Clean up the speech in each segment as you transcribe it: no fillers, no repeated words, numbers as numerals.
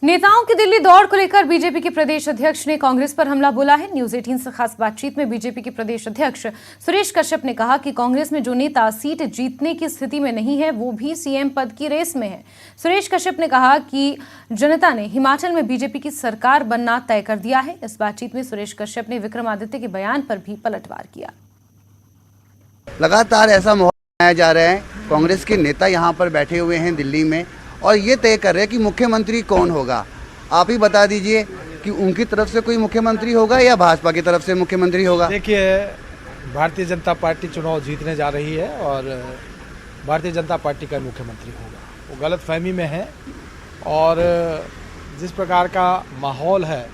नेताओं की दिल्ली दौड़ को लेकर बीजेपी के प्रदेश अध्यक्ष ने कांग्रेस पर हमला बोला है। न्यूज 18 से खास बातचीत में बीजेपी के प्रदेश अध्यक्ष सुरेश कश्यप ने कहा कि कांग्रेस में जो नेता सीट जीतने की स्थिति में नहीं है वो भी सीएम पद की रेस में है। सुरेश कश्यप ने कहा कि जनता ने हिमाचल में बीजेपी की सरकार बनना तय कर दिया है। इस बातचीत में सुरेश कश्यप ने विक्रमादित्य के बयान पर भी पलटवार किया। लगातार ऐसा माहौल बनाया जा रहा है, कांग्रेस के नेता यहाँ पर बैठे हुए हैं दिल्ली में और ये तय कर रहे हैं कि मुख्यमंत्री कौन होगा। आप ही बता दीजिए कि उनकी तरफ से कोई मुख्यमंत्री होगा या भाजपा की तरफ से मुख्यमंत्री होगा। देखिए, भारतीय जनता पार्टी चुनाव जीतने जा रही है और भारतीय जनता पार्टी का मुख्यमंत्री होगा। वो गलतफहमी में है और जिस प्रकार का माहौल है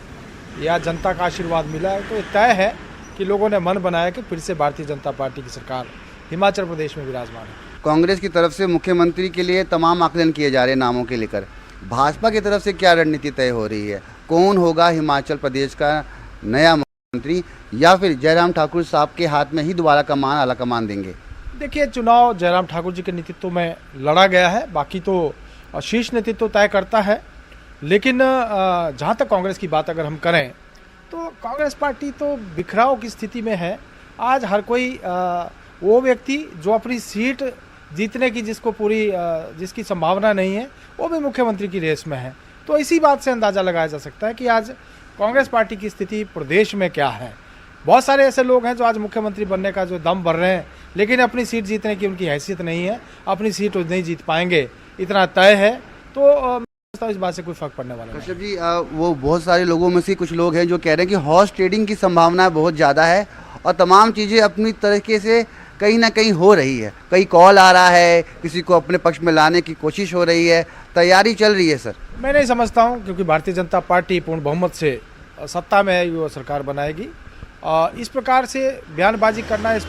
या जनता का आशीर्वाद मिला है तो ये तय है कि लोगों ने मन बनाया कि फिर से भारतीय जनता पार्टी की सरकार हिमाचल प्रदेश में विराजमान है। कांग्रेस की तरफ से मुख्यमंत्री के लिए तमाम आकलन किए जा रहे हैं नामों के लेकर। भाजपा की तरफ से क्या रणनीति तय हो रही है, कौन होगा हिमाचल प्रदेश का नया मुख्यमंत्री या फिर जयराम ठाकुर साहब के हाथ में ही दोबारा कमान आला कमान देंगे? देखिए, चुनाव जयराम ठाकुर जी के नेतृत्व में लड़ा गया है, बाकी तो शीर्ष नेतृत्व तय करता है। लेकिन जहाँ तक कांग्रेस की बात अगर हम करें तो कांग्रेस पार्टी तो बिखराव की स्थिति में है। आज हर कोई वो व्यक्ति जो अपनी सीट जीतने की जिसकी संभावना नहीं है वो भी मुख्यमंत्री की रेस में है। तो इसी बात से अंदाज़ा लगाया जा सकता है कि आज कांग्रेस पार्टी की स्थिति प्रदेश में क्या है। बहुत सारे ऐसे लोग हैं जो आज मुख्यमंत्री बनने का जो दम भर रहे हैं, लेकिन अपनी सीट जीतने की उनकी हैसियत नहीं है, अपनी सीट नहीं जीत पाएंगे, इतना तय है। तो इस बात से कोई फर्क पड़ने वाला नहीं। कश्यप जी, वो बहुत सारे लोगों में से कुछ लोग हैं जो कह रहे हैं कि हॉर्स ट्रेडिंग की संभावना बहुत ज़्यादा है और तमाम चीज़ें अपनी तरीके से कहीं ना कहीं हो रही है। कई कॉल आ रहा है, किसी को अपने पक्ष में लाने की कोशिश हो रही है, तैयारी चल रही है। सर, मैं नहीं समझता हूं, क्योंकि भारतीय जनता पार्टी पूर्ण बहुमत से सत्ता में वो सरकार बनाएगी। इस प्रकार से बयानबाजी करना, इस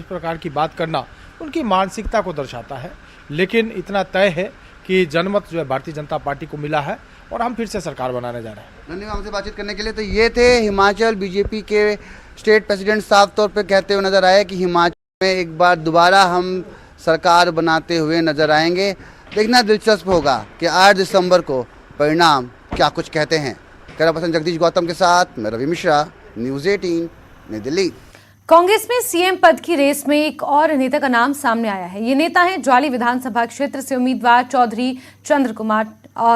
प्रकार की बात करना उनकी मानसिकता को दर्शाता है। लेकिन इतना तय है कि जनमत जो है भारतीय जनता पार्टी को मिला है और हम फिर से सरकार बनाने जा रहे हैं। धन्यवाद हमसे बातचीत करने के लिए। तो ये थे हिमाचल बीजेपी के स्टेट प्रेसिडेंट, साफ तौर पे कहते हुए नजर आए कि हिमाचल में एक बार दोबारा हम सरकार बनाते हुए नजर आएंगे। देखना दिलचस्प होगा कि 8 दिसंबर को परिणाम क्या कुछ कहते हैं। कैमरा पर्सन जगदीश गौतम के साथ मैं रवि मिश्रा, न्यूज़ 18 नई दिल्ली। कांग्रेस में सीएम पद की रेस में एक और नेता का नाम सामने आया है। ये नेता है ज्वाली विधानसभा क्षेत्र से उम्मीदवार चौधरी चंद्र कुमार।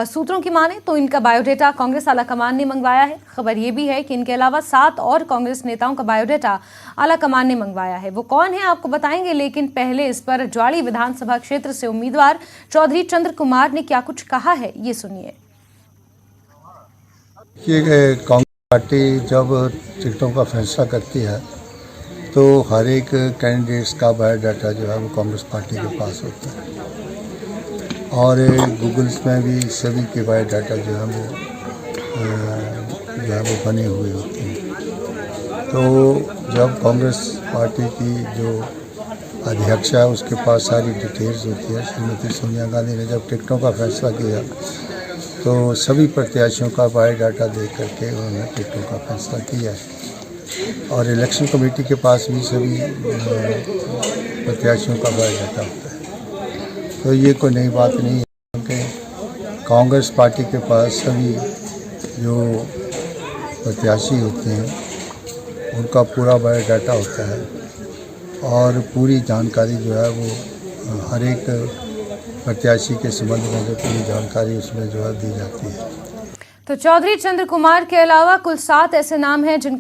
सूत्रों की माने तो इनका बायोडेटा कांग्रेस आलाकमान ने मंगवाया है। खबर ये भी है कि इनके अलावा 7 और कांग्रेस नेताओं का बायोडेटा आलाकमान ने मंगवाया है। वो कौन है आपको बताएंगे, लेकिन पहले इस पर ज्वाली विधानसभा क्षेत्र से उम्मीदवार चौधरी चंद्र कुमार ने क्या कुछ कहा है, ये सुनिए। कांग्रेस पार्टी जब टिकटों का फैसला करती है तो हर एक कैंडिडेट्स का बायोडाटा जो है वो कांग्रेस पार्टी के पास होता है और गूगल्स में भी सभी के बायोडाटा जो है वो बने हुए होते हैं। तो जब कांग्रेस पार्टी की जो अध्यक्ष है उसके पास सारी डिटेल्स होती है, श्रीमती सोनिया गांधी ने जब टिकटों का फैसला किया तो सभी प्रत्याशियों का बायोडाटा दे करके उन्होंने टिकटों का फैसला किया है और इलेक्शन कमेटी के पास भी सभी प्रत्याशियों का बायोडाटा होता है। तो ये कोई नई बात नहीं है, क्योंकि कांग्रेस पार्टी के पास सभी जो प्रत्याशी होते हैं उनका पूरा बायोडाटा होता है और पूरी जानकारी जो है वो हर एक प्रत्याशी के संबंध में जो पूरी जानकारी उसमें जो है दी जाती है। तो चौधरी चंद्र कुमार के अलावा कुल 7 ऐसे नाम हैं जिनका